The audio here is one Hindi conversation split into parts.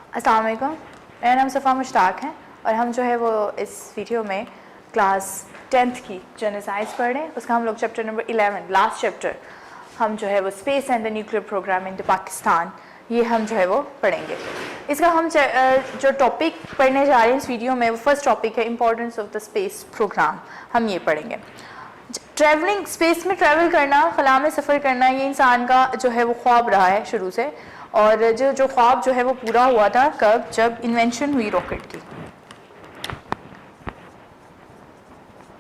अस्सलाम वालेकुम, मेरा नाम सफ़ा मुश्ताक है और हम जो है वो इस वीडियो में क्लास 10th की जनरल साइंस पढ़ रहे हैं। उसका हम लोग चैप्टर नंबर 11 लास्ट चैप्टर हम जो है वो space and the nuclear program in Pakistan, ये हम जो है वो पढ़ेंगे। इसका हम जो टॉपिक पढ़ने जा रहे हैं इस वीडियो में वो फर्स्ट टॉपिक है importance of the space programme, हम ये पढ़ेंगे। ट्रैवलिंग, स्पेस में ट्रैवल करना, खला में सफ़र करना, ये इंसान का जो है वो ख्वाब रहा है शुरू से, और जो ख्वाब जो है वो पूरा हुआ था कब, जब इन्वेंशन हुई रॉकेट की,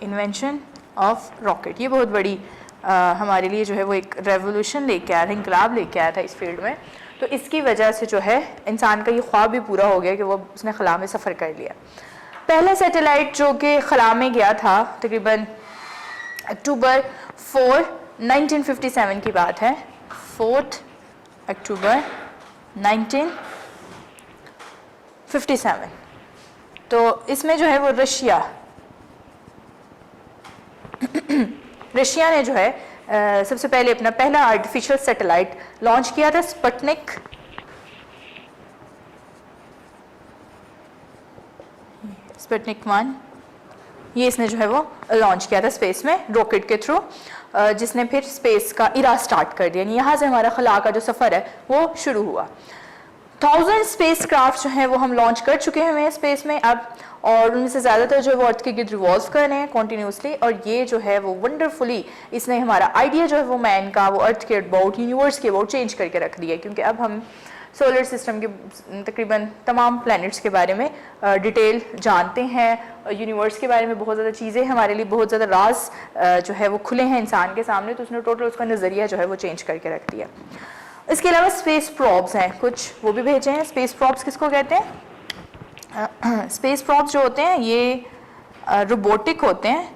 इन्वेंशन ऑफ रॉकेट। ये बहुत बड़ी हमारे लिए जो है वो एक रेवोल्यूशन लेके आया था, इंकलाब लेके आया था इस फील्ड में। तो इसकी वजह से जो है इंसान का ये ख्वाब भी पूरा हो गया कि वो उसने खला में सफ़र कर लिया। पहला सैटेलाइट जो कि खला में गया था तकरीबन अक्टूबर 4, 1957 की बात है, 4 अक्टूबर 1957। तो इसमें जो है वो रशिया ने जो है सबसे पहले अपना पहला आर्टिफिशियल सैटेलाइट लॉन्च किया था, स्पुतनिक 1। ये इसने जो है वो लॉन्च किया था स्पेस में रॉकेट के थ्रू, जिसने फिर स्पेस का इरा स्टार्ट कर दिया। यहाँ से हमारा खला का जो सफ़र है वो शुरू हुआ। 1000 स्पेस क्राफ्ट जो हैं वो हम लॉन्च कर चुके हैं स्पेस में अब, और उनमें से ज़्यादातर जो है वो अर्थ के गिर्द रिवॉल्व कर रहे हैं कॉन्टीन्यूसली। और ये जो है वो वंडरफुली इसने हमारा आइडिया जो है वो मैन का, वो अर्थ के अबाउट, यूनिवर्स के अबाउट चेंज करके रख दिया है, क्योंकि अब हम सोलर सिस्टम के तकरीबन तमाम प्लैनेट्स के बारे में डिटेल जानते हैं। यूनिवर्स के बारे में बहुत ज़्यादा चीज़ें हमारे लिए, बहुत ज़्यादा राज जो है वो खुले हैं इंसान के सामने, तो उसने टोटल उसका नज़रिया जो है वो चेंज करके रख दिया। इसके अलावा स्पेस प्रॉब्स हैं कुछ, वो भी भेजे हैं। स्पेस प्रॉब्स किसको कहते हैं? स्पेस प्रॉब्स जो होते हैं ये रोबोटिक होते हैं,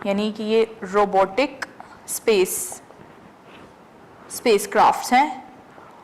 यानी कि ये रोबोटिक स्पेस क्राफ्ट्स हैं,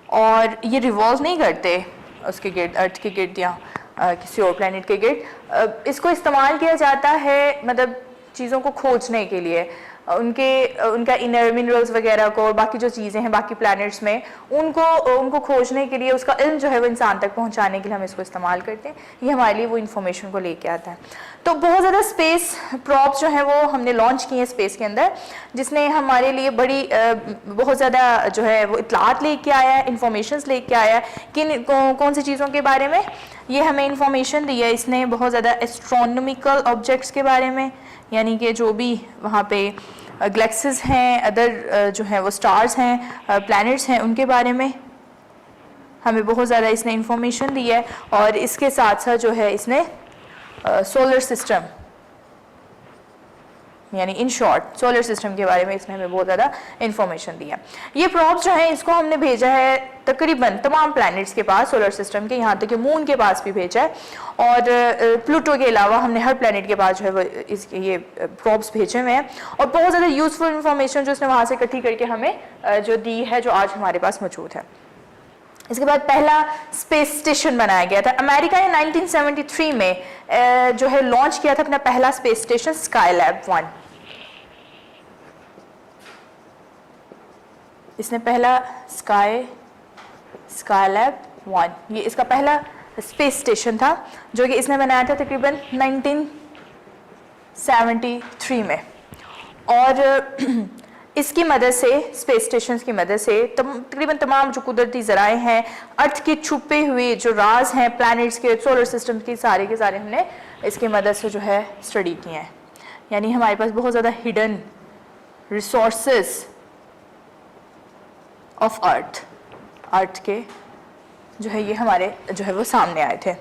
और ये रिवॉल्व नहीं करते उसके गिर्द, अर्थ के गिर्द या किसी और प्लैनेट के गिर्द। इसको इस्तेमाल किया जाता है मतलब चीज़ों को खोजने के लिए, उनका इनर मिनरल्स वगैरह को, और बाकी जो चीज़ें हैं बाकी प्लैनेट्स में उनको खोजने के लिए, उसका इल्म जो है वो इंसान तक पहुंचाने के लिए हम इसको इस्तेमाल करते हैं। ये हमारे लिए वो इन्फॉर्मेशन को लेके आता है। तो बहुत ज़्यादा स्पेस प्रॉप्स जो हैं वो हमने लॉन्च किए हैं स्पेस के अंदर, जिसने हमारे लिए बड़ी बहुत ज़्यादा जो है वो इतलात लेके आया है, इंफॉर्मेशंस लेके आया है कि कौन सी चीज़ों के बारे में ये हमें इंफॉर्मेशन दी है। इसने बहुत ज़्यादा एस्ट्रोनॉमिकल ऑब्जेक्ट्स के बारे में, यानी कि जो भी वहाँ पे गैलेक्सीज हैं, अदर जो है वो स्टार्स हैं, प्लैनेट्स हैं, उनके बारे में हमें बहुत ज़्यादा इसने इंफॉर्मेशन दी है। और इसके साथ साथ जो है इसने सोलर सिस्टम, यानी इन शॉर्ट सोलर सिस्टम के बारे में इसने हमें बहुत ज़्यादा इंफॉर्मेशन दी है। ये प्रॉब्स जो है इसको हमने भेजा है तकरीबन तमाम प्लैनेट्स के पास सोलर सिस्टम के, यहाँ तक कि मून के पास भी भेजा है, और प्लूटो के अलावा हमने हर प्लैनेट के पास जो है वो ये प्रॉब्स भेजे हुए हैं, और बहुत ज़्यादा यूजफुल इंफॉर्मेशन जो उसने वहाँ से इकट्ठी करके हमें जो दी है, जो आज हमारे पास मौजूद है। इसके बाद पहला स्पेस स्टेशन बनाया गया था अमेरिका ने 1973 में जो है लॉन्च किया था अपना पहला स्पेस स्टेशन, स्काईलैब 1। इसने पहला स्काईलैब 1, ये इसका पहला स्पेस स्टेशन था जो कि इसने बनाया था तकरीबन 1973 में। और इसकी मदद से, स्पेस स्टेशन की मदद से तकरीबन तमाम जो कुदरती ज़राए हैं, अर्थ के छुपे हुए जो राज हैं प्लैनेट्स के, सोलर सिस्टम के सारे हमने इसकी मदद से जो है स्टडी किए हैं। यानी हमारे पास बहुत ज़्यादा हिडन रिसोर्सेस ऑफ अर्थ के जो है ये हमारे जो है वो सामने आए थे।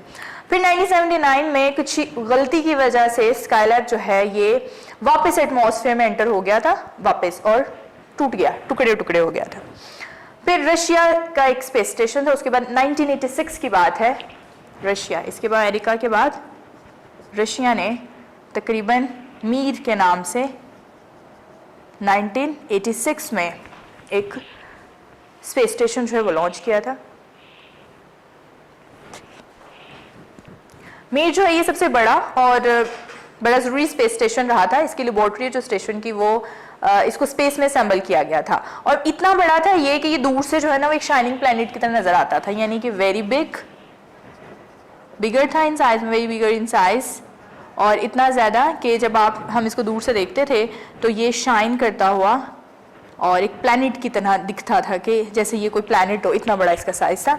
फिर 1979 में कुछ गलती की वजह से स्काईलैब जो है ये वापस एटमॉस्फेयर में एंटर हो गया था वापस, और टूट गया, टुकड़े टुकड़े हो गया था। फिर रशिया का एक स्पेस स्टेशन था, उसके बाद 1986 की बात है, रशिया, इसके बाद अमेरिका के बाद रशिया ने तकरीबन मीर के नाम से 1986 में एक स्पेस स्टेशन जो है वो लॉन्च किया था। मीर जो है ये सबसे बड़ा और बड़ा ज़रूरी स्पेस स्टेशन रहा था। इसकी लेबॉर्ट्री जो स्टेशन की वो इसको स्पेस में असेंबल किया गया था और इतना बड़ा था ये कि ये दूर से जो है ना वो एक शाइनिंग प्लैनेट की तरह नजर आता था, यानी कि वेरी बिगर था in size, very bigger in size, और इतना ज़्यादा कि जब हम इसको दूर से देखते थे तो ये शाइन करता हुआ और एक प्लैनेट की तरह दिखता था कि जैसे ये कोई प्लैनेट हो, इतना बड़ा इसका साइज था।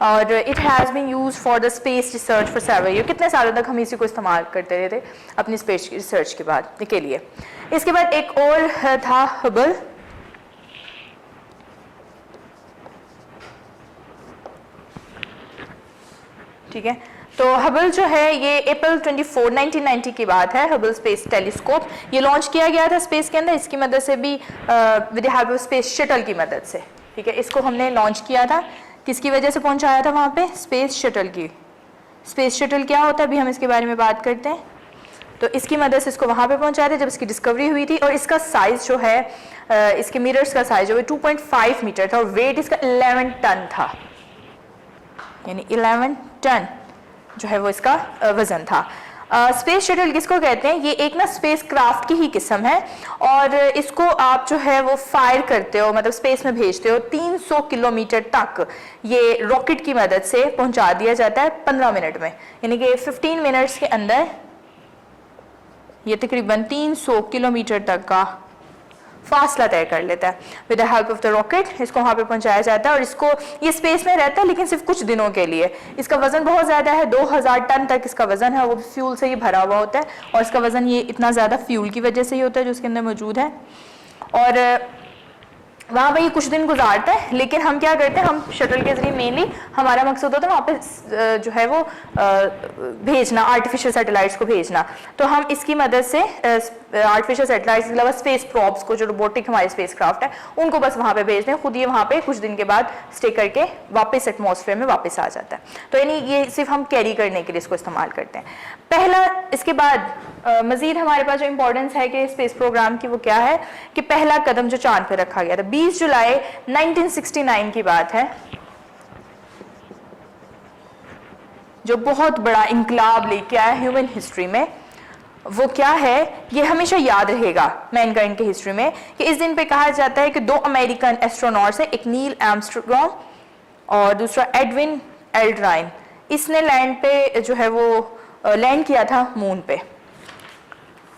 और it has been use for the space research for several year, कितने सालों तक हम इसी को इस्तेमाल करते रहे थे अपनी स्पेस रिसर्च के लिए। इसके बाद एक और था हबल, ठीक है। तो हबल जो है ये अप्रैल 24, 1990 की बात है। हबल स्पेस टेलीस्कोप ये लॉन्च किया गया था स्पेस के अंदर, इसकी मदद से भी with the help of space shuttle की मदद से, ठीक है। इसको हमने लॉन्च किया था, किसकी वजह से पहुंचाया था वहाँ पे? स्पेस शटल की। स्पेस शटल क्या होता है अभी हम इसके बारे में बात करते हैं। तो इसकी मदद से इसको वहाँ पे पहुंचाया था जब इसकी डिस्कवरी हुई थी, और इसका साइज जो है इसके मिरर्स का साइज जो है 2.5 मीटर था और वेट इसका 11 टन था, यानी 11 टन जो है वो इसका वजन था। स्पेस शटल किसको कहते हैं? ये एक ना स्पेस क्राफ्ट की ही किस्म है और इसको आप जो है वो फायर करते हो, मतलब स्पेस में भेजते हो, 300 किलोमीटर तक ये रॉकेट की मदद से पहुंचा दिया जाता है 15 मिनट में, यानी कि 15 मिनट्स के अंदर ये तकरीबन 300 किलोमीटर तक का फासला तय कर लेता है with the help of the rocket. इसको वहाँ पे पहुँचाया जाता है और इसको ये स्पेस में रहता है लेकिन सिर्फ कुछ दिनों के लिए। इसका वजन बहुत ज़्यादा है, 2000 टन तक इसका वजन है, वो फ्यूल से ही भरा हुआ होता है और इसका वजन ये इतना ज़्यादा फ्यूल की वजह से ही होता है जो इसके अंदर मौजूद है। और वहाँ पर ये कुछ दिन गुजारता है, लेकिन हम क्या करते हैं, हम शटल के जरिए मेनली हमारा मकसद होता है वहाँ पे जो है वो भेजना, आर्टिफिशियल सैटेलाइट्स को भेजना। तो हम इसकी मदद से आर्टिफिशियल सैटेलाइट्स के अलावा स्पेस प्रॉप्स को, जो रोबोटिक हमारे स्पेस क्राफ्ट है, उनको बस वहाँ पे भेजते हैं, खुद ये वहाँ पे कुछ दिन के बाद स्टे करके वापस एटमॉस्फेयर में वापस आ जाता है। तो यानी ये सिर्फ हम कैरी करने के लिए इसको इस्तेमाल करते हैं। पहला, इसके बाद मजीद हमारे पास जो इंपॉर्टेंस है कि स्पेस प्रोग्राम की, वो क्या है कि पहला कदम जो चांद पे रखा गया था 20 जुलाई 1969 की बात है, जो बहुत बड़ा इंकलाब लेके आया ह्यूमन हिस्ट्री में। वो क्या है, ये हमेशा याद रहेगा मैनकाइंड के हिस्ट्री में कि इस दिन पे कहा जाता है कि 2 अमेरिकन एस्ट्रोनॉट्स हैं, एक नील आर्मस्ट्रॉन्ग और दूसरा एडविन एल्ड्राइन। इसने लैंड पे जो है वो लैंड किया था मून पे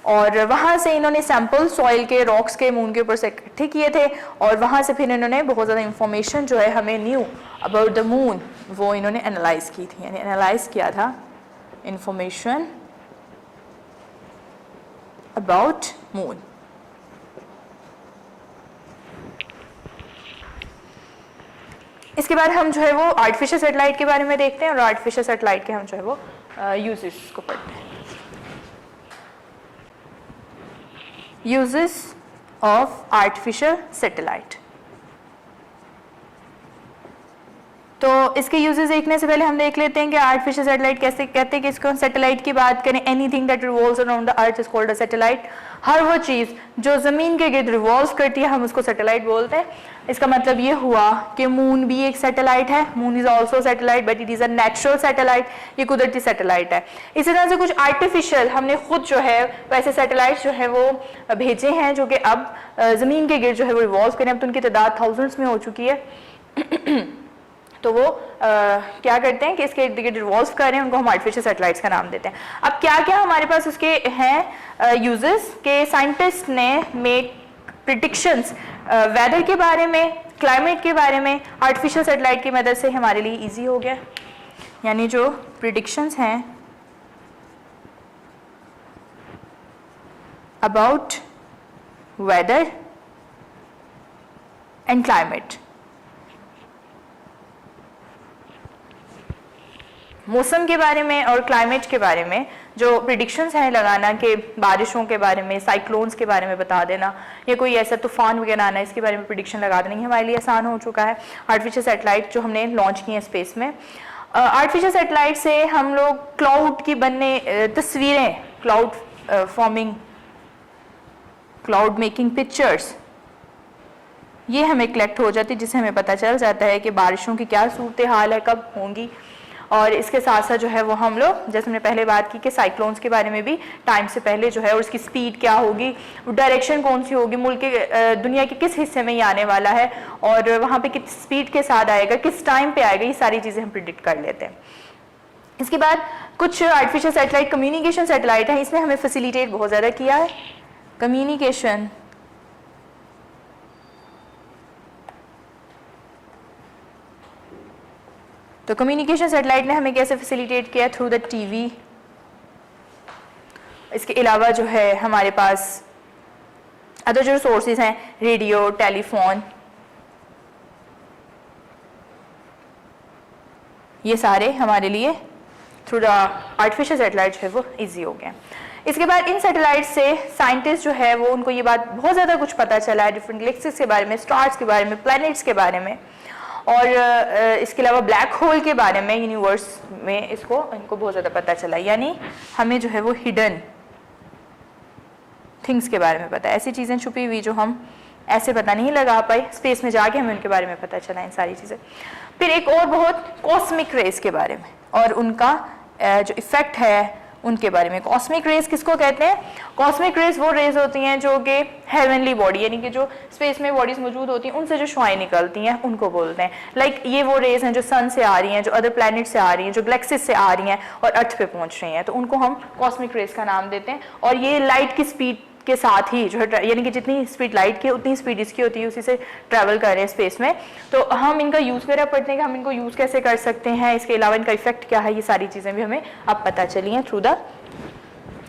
और वहाँ से इन्होंने सैंपल सॉइल के, रॉक्स के मून के ऊपर से इकट्ठे किए थे और वहाँ से फिर इन्होंने बहुत ज़्यादा इंफॉर्मेशन जो है हमें न्यू अबाउट द मून वो इन्होंने एनालाइज की थी, यानी एनालाइज किया था इंफॉर्मेशन अबाउट मून। इसके बाद हम जो है वो आर्टिफिशियल सैटेलाइट के बारे में देखते हैं और आर्टिफिशियल सैटेलाइट के हम जो है वो यूजेस को पढ़ते हैं। Uses of artificial satellite. तो इसके यूजेस देखने से पहले हम देख लेते हैं कि आर्टिफिशियल सैटेलाइट कैसे कहते हैं कि इसको सैटेलाइट की बात करें, anything that revolves around the earth is called a satellite. हर वो चीज़ जो ज़मीन के गिर्द रिवॉल्व करती है हम उसको सैटेलाइट बोलते हैं। इसका मतलब ये हुआ कि मून भी एक सैटेलाइट है, moon is also satellite but it is a natural satellite, ये कुदरती सैटेलाइट है। इसी तरह से कुछ आर्टिफिशियल हमने खुद जो है वैसे सैटेलाइट जो है वो भेजे हैं जो कि अब ज़मीन के गिर्द जो है वो रिवॉल्व करें। अब तो उनकी तादाद थाउजेंड्स में हो चुकी है। तो वो क्या करते हैं कि इसके इर्द गिर्द रिवॉल्व कर रहे हैं, उनको हम आर्टिफिशियल सैटेलाइट्स का नाम देते हैं। अब क्या क्या हमारे पास उसके हैं यूजेस के साइंटिस्ट ने मेक प्रिडिक्शंस वेदर के बारे में, क्लाइमेट के बारे में आर्टिफिशियल सैटेलाइट की मदद से हमारे लिए इजी हो गया। यानी जो प्रिडिक्शंस हैं अबाउट वेदर एंड क्लाइमेट, मौसम के बारे में और क्लाइमेट के बारे में जो प्रिडिक्शंस हैं लगाना कि बारिशों के बारे में, साइक्लोन्स के बारे में बता देना या कोई ऐसा तूफान वगैरह आना है, इसके बारे में प्रिडिक्शन लगा देना हमारे लिए आसान हो चुका है आर्टिफिशियल सैटेलाइट जो हमने लॉन्च किए हैं स्पेस में। आर्टिफिशियल सैटेलाइट से हम लोग क्लाउड की बनने तस्वीरें, cloud forming, cloud making pictures, ये हमें कलेक्ट हो जाती है जिससे हमें पता चल जाता है कि बारिशों की क्या सूरत हाल है, कब होंगी। और इसके साथ साथ जो है वो हम लोग, जैसे हमने पहले बात की कि साइक्लोन्स के बारे में भी टाइम से पहले जो है, और उसकी स्पीड क्या होगी, डायरेक्शन कौन सी होगी, मुल्क के दुनिया के किस हिस्से में ये आने वाला है और वहाँ पे किस स्पीड के साथ आएगा, किस टाइम पे आएगा, ये सारी चीज़ें हम प्रिडिक्ट कर लेते हैं। इसके बाद कुछ आर्टिफिशियल सैटेलाइट कम्युनिकेशन सैटेलाइट है, इसने हमें फैसिलिटेट बहुत ज़्यादा किया है कम्युनिकेशन। तो कम्युनिकेशन सैटेलाइट ने हमें कैसे फैसिलिटेट किया, थ्रू द टीवी। इसके अलावा जो है हमारे पास अदर जो सोर्सेज हैं, रेडियो, टेलीफोन, ये सारे हमारे लिए थ्रू द आर्टिफिशियल सैटेलाइट जो है वो इजी हो गया। इसके बाद इन सैटेलाइट से साइंटिस्ट जो है वो, उनको ये बात बहुत ज़्यादा कुछ पता चला है डिफरेंट गैलेक्सीज के बारे में, स्टार्स के बारे में, प्लैनेट्स के बारे में, और इसके अलावा ब्लैक होल के बारे में, यूनिवर्स में इनको बहुत ज़्यादा पता चला। यानी हमें जो है वो हिडन थिंग्स के बारे में पता है, ऐसी चीज़ें छुपी हुई जो हम ऐसे पता नहीं लगा पाए, स्पेस में जाके हमें उनके बारे में पता चला, इन सारी चीज़ें। फिर एक और बहुत कॉस्मिक रेस के बारे में और उनका जो इफेक्ट है उनके बारे में। कॉस्मिक रेस किसको कहते हैं? कॉस्मिक रेस वो रेस होती हैं जो कि हेवनली बॉडी, यानी कि जो स्पेस में बॉडीज मौजूद होती हैं उनसे जो शुआएं निकलती हैं उनको बोलते हैं। लाइक ये वो रेस हैं जो सन से आ रही हैं, जो अदर प्लैनेट से आ रही हैं, जो गैलेक्सीज से आ रही हैं और अर्थ पे पहुंच रही हैं, तो उनको हम कॉस्मिक रेस का नाम देते हैं। और ये लाइट की स्पीड के साथ ही जो है, यानी कि जितनी स्पीड लाइट की है उतनी स्पीड इसकी होती है, उसी से ट्रैवल कर रहे हैं स्पेस में। तो हम इनका यूज़ वगैरह पढ़ते हैं कि हम इनको यूज़ कैसे कर सकते हैं, इसके अलावा इनका इफेक्ट क्या है, ये सारी चीज़ें भी हमें अब पता चली हैं थ्रू द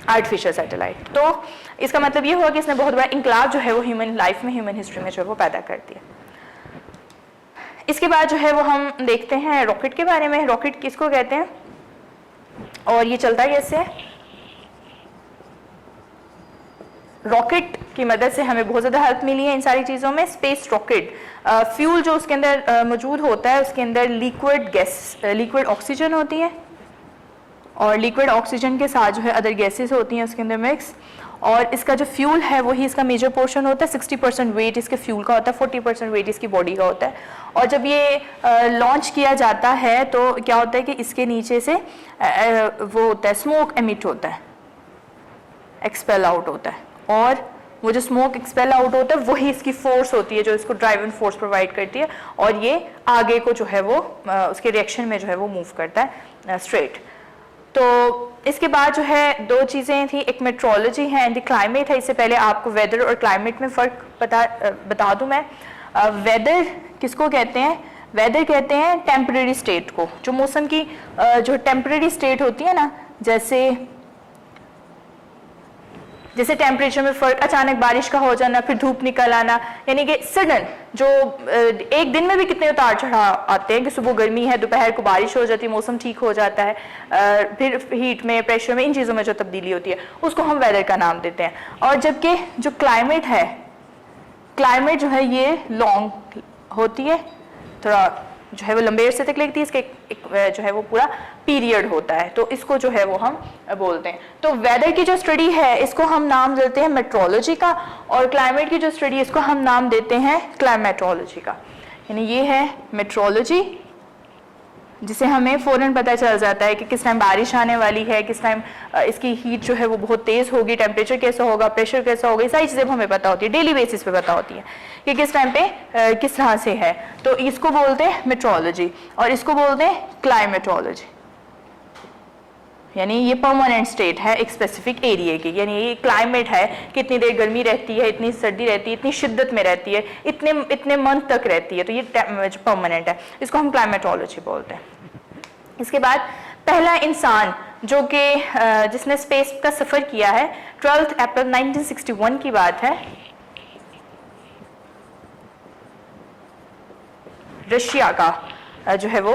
आर्टिफिशियल सैटेलाइट। तो इसका मतलब ये हुआ कि इसने बहुत बड़ा इंकलाब जो है वो ह्यूमन लाइफ में, ह्यूमन हिस्ट्री में जो है वो पैदा कर दिया। इसके बाद जो है वो हम देखते हैं रॉकेट के बारे में। रॉकेट किसको कहते हैं और ये चलता कैसे है? रॉकेट की मदद से हमें बहुत ज़्यादा हेल्प मिली है इन सारी चीज़ों में। स्पेस रॉकेट फ्यूल जो उसके अंदर मौजूद होता है, उसके अंदर लिक्विड गैस, लिक्विड ऑक्सीजन होती है और लिक्विड ऑक्सीजन के साथ जो है अदर गैसेस होती हैं उसके अंदर मिक्स, और इसका जो फ्यूल है वही इसका मेजर पोर्शन होता है। 60% वेट इसके फ्यूल का होता है, 40% वेट इसकी बॉडी का होता है। और जब ये लॉन्च किया जाता है तो क्या होता है कि इसके नीचे से वो होता है, स्मोक एमिट होता है, एक्सपेल आउट होता है, और वो जो स्मोक एक्सपेल आउट होता है वही इसकी फोर्स होती है जो इसको ड्राइव एंड फोर्स प्रोवाइड करती है, और ये आगे को जो है वो उसके रिएक्शन में जो है वो मूव करता है स्ट्रेट। तो इसके बाद जो है दो चीज़ें थी, एक मेट्रोलॉजी है एंड क्लाइमेट है। इससे पहले आपको वेदर और क्लाइमेट में फ़र्क बता दूं मैं। वेदर किसको कहते हैं? वेदर कहते हैं टेम्परेरी स्टेट को, जो मौसम की जो टेम्परेरी स्टेट होती है ना, जैसे टेम्परेचर में फ़र्क, अचानक बारिश का हो जाना, फिर धूप निकल आना, यानी कि सडन जो एक दिन में भी कितने उतार चढ़ाव आते हैं कि सुबह गर्मी है, दोपहर को बारिश हो जाती है, मौसम ठीक हो जाता है, फिर हीट में, प्रेशर में, इन चीज़ों में जो तब्दीली होती है उसको हम वेदर का नाम देते हैं। और जबकि जो क्लाइमेट है, क्लाइमेट जो है ये लॉन्ग होती है, थोड़ा जो है वो लंबे अरसे तक लगती है, इसके एक जो है वो पूरा पीरियड होता है, तो इसको जो है वो हम बोलते हैं। तो वेदर की जो स्टडी है इसको हम नाम देते हैं मेट्रोलॉजी का, और क्लाइमेट की जो स्टडी इसको हम नाम देते हैं क्लाइमेटोलॉजी का। यानी ये है मेट्रोलॉजी, जिसे हमें फ़ौरन पता चल जाता है कि किस टाइम बारिश आने वाली है, किस टाइम इसकी हीट जो है वो बहुत तेज़ होगी, टेम्परेचर कैसा होगा, प्रेशर कैसा होगा, ये सारी चीज़ें हमें पता होती है, डेली बेसिस पे पता होती है कि किस टाइम पे किस तरह से है। तो इसको बोलते हैं मेट्रोलॉजी और इसको बोलते हैं क्लाइमेटोलॉजी। यानी ये परमानेंट स्टेट है एक स्पेसिफिक एरिया की, यानी ये क्लाइमेट है, कितनी देर गर्मी रहती है, इतनी सर्दी रहती है, इतनी शिद्दत में रहती है, इतने मंथ तक रहती है, तो ये परमानेंट है, इसको हम क्लाइमेटोलॉजी बोलते हैं। इसके बाद पहला इंसान जो कि जिसने स्पेस का सफ़र किया है, 12 अप्रैल 1961 की बात है, रशिया का जो है वो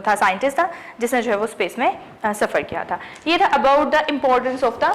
था साइंटिस्ट था जिसने जो है वो स्पेस में सफ़र किया था। ये था about the importance of the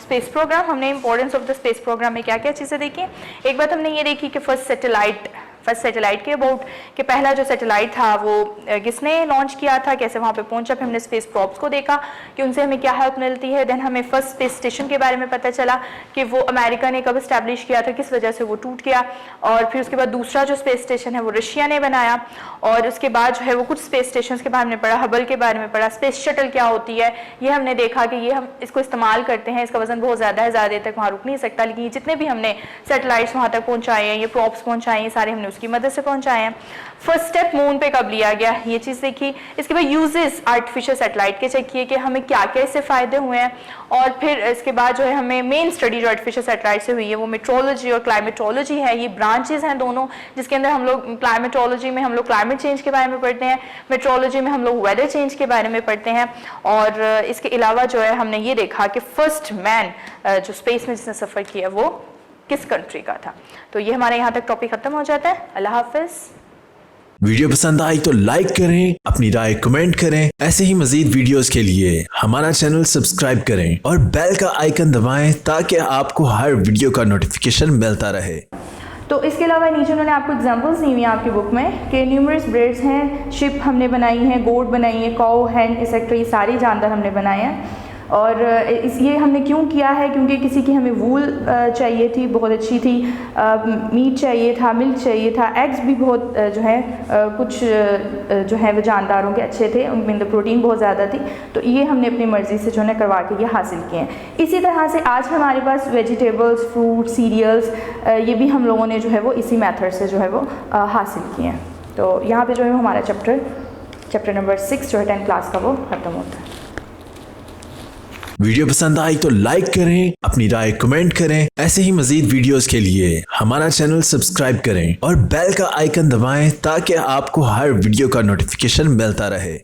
space program. हमने importance of the space program में क्या क्या चीज़ें देखी। एक बात हमने ये देखी कि फर्स्ट सैटेलाइट फर्स्ट सैटेलाइट के अबाउट कि पहला जो सैटेलाइट था वो किसने लॉन्च किया था, कैसे वहाँ पे पहुंचा, फिर हमने स्पेस प्रॉप्स को देखा कि उनसे हमें क्या हेल्प मिलती है। देन हमें फर्स्ट स्पेस स्टेशन के बारे में पता चला कि वो अमेरिका ने कब इस्टेब्लिश किया था, किस वजह से वो टूट गया। और फिर उसके बाद दूसरा जो स्पेस स्टेशन है वो रशिया ने बनाया। और उसके बाद जो है वो कुछ स्पेस स्टेशन के बारे में पढ़ा, हबल के बारे में पढ़ा, स्पेस शटल क्या होती है ये हमने देखा कि ये हम इसको इस्तेमाल करते हैं, इसका वजन बहुत ज़्यादा है, ज़्यादा देर तक वहाँ रुक नहीं सकता, लेकिन ये जितने भी हमने सैटेलाइट्स वहाँ तक पहुँचाए हैं, ये प्रॉप्स पहुँचाए हैं, सारे हमने उसकी मदद से पहुँचाए हैं। फर्स्ट स्टेप मून पे कब लिया गया, ये चीज़ देखी। इसके बाद यूजेस आर्टिफिशियल सैटेलाइट के चेक किए कि हमें क्या क्या इससे फ़ायदे हुए हैं। और फिर इसके बाद जो है हमें मेन स्टडी जो आर्टिफिशियल सैटेलाइट से हुई है वो मेट्रोलॉजी और क्लाइमेटोलॉजी है। ये ब्रांचेस हैं दोनों, जिसके अंदर हम लोग क्लाइमेटोलॉजी में हम लोग क्लाइमेट चेंज के बारे में पढ़ते हैं, मेट्रोलॉजी में हम लोग वेदर चेंज के बारे में पढ़ते हैं। और इसके अलावा जो है हमने ये देखा कि फर्स्ट मैन जो स्पेस में जिसने सफ़र किया वो किस कंट्री का था। तो ये हमारे यहाँ तक टॉपिक खत्म हो जाता है। अल्लाह हाफिज़। वीडियो पसंद आई तो लाइक करें, अपनी राय कमेंट करें। ऐसे ही मजीद वीडियोस के लिए हमारा चैनल सब्सक्राइब करें और बेल का आइकन दबाएं ताकि आपको हर वीडियो का नोटिफिकेशन मिलता रहे। तो इसके अलावा नीचे उन्होंने आपको एग्जांपल्स दी हुई हैं आपकी बुक में कि न्यूमरस ब्रीड्स हैं, शिप हमने बनाई है, गोट बनाई है, काऊ, हैन, एक्सेट्रा, ये सारे जानवर हमने बनाए हैं। और ये हमने क्यों किया है, क्योंकि किसी की हमें वूल चाहिए थी, बहुत अच्छी थी, मीट चाहिए था, मिल्क चाहिए था, एग्स भी बहुत जो है कुछ जो है वो जानदारों के अच्छे थे, उनमें अंदर प्रोटीन बहुत ज़्यादा थी। तो ये हमने अपनी मर्ज़ी से जो है करवा के ये हासिल किए हैं। इसी तरह से आज हमारे पास वेजिटेबल्स, फ्रूट, सीरियल्स, ये भी हम लोगों ने जो है वो इसी मेथड से जो है वो हासिल किए हैं। तो यहाँ पर जो है हमारा चैप्टर नंबर 6 जो है 10th क्लास का वो ख़त्म होता है। वीडियो पसंद आई तो लाइक करें, अपनी राय कमेंट करें। ऐसे ही मजीद वीडियोस के लिए हमारा चैनल सब्सक्राइब करें और बेल का आइकन दबाएं ताकि आपको हर वीडियो का नोटिफिकेशन मिलता रहे।